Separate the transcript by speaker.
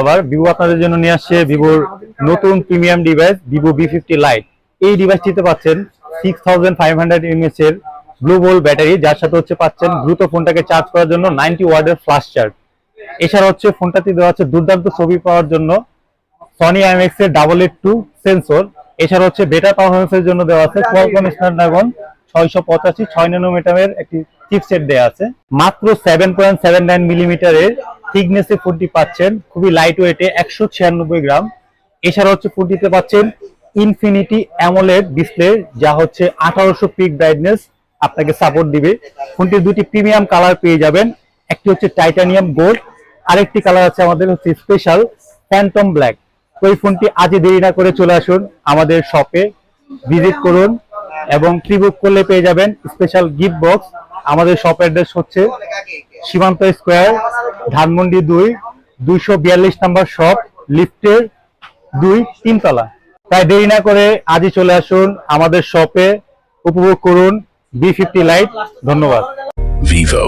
Speaker 1: আবার ভিভো আপনাদের জন্য নিয়ে আসছে ভিভোর নতুন premium device Vivo V50 light. এই ডিভাইসটিতে পাচ্ছেন 6500 mAh এর ব্লু বোল্ট ব্যাটারি, যার সাথে পাচ্ছেন দ্রুত ফোনটাকে চার্জ করার জন্য 90 ওয়াটের ফাস্ট চার্জ। এছাড়া ফোনটাতে দেওয়া আছে দুর্দান্ত ছবি পাওয়ার জন্য সনি IMX এর 882 সেন্সর। এছাড়া বেটার পারফরমেন্সের জন্য দেওয়া আছে কোয়ালকম স্ন্যাপড্রাগন 685 6 ন্যানোমিটারের একটি চিপসেট দেওয়া আছে। মাত্র 7.79 মিলিমিটারের থিকনেসে ফোনটি পাচ্ছেন, খুবই লাইট ওয়েটে 196 গ্রাম। এছাড়া ফোনটিতে পাচ্ছেন ইনফিনিটি অ্যামোলেড ডিসপ্লে, যা 1800 পিক ব্রাইটনেস আপনাকে সাপোর্ট দিবে। ফোনটির দুটি প্রিমিয়াম কালার পেয়ে যাবেন, একটি টাইটানিয়াম গোল্ড, আরেকটি কালার আছে আমাদের স্পেশাল ফ্যান্টম ব্ল্যাক। তো এই ফোনটি আজই দেরি না করে চলে আসুন আমাদের শপে, ভিজিট করুন এবং প্রিবুক করলে পেয়ে যাবেন স্পেশাল গিফট বক্স। আমাদের শপ অ্যাড্রেস সীমান্ত স্কোয়ার, ধানমন্ডি 242 নাম্বার শপ, লিফটের 2 তলা। তাই দেরি না করে আজই চলে আসুন আমাদের শপে, উপভোগ করুন V50 লাইট। ধন্যবাদ।
Speaker 2: Vivo.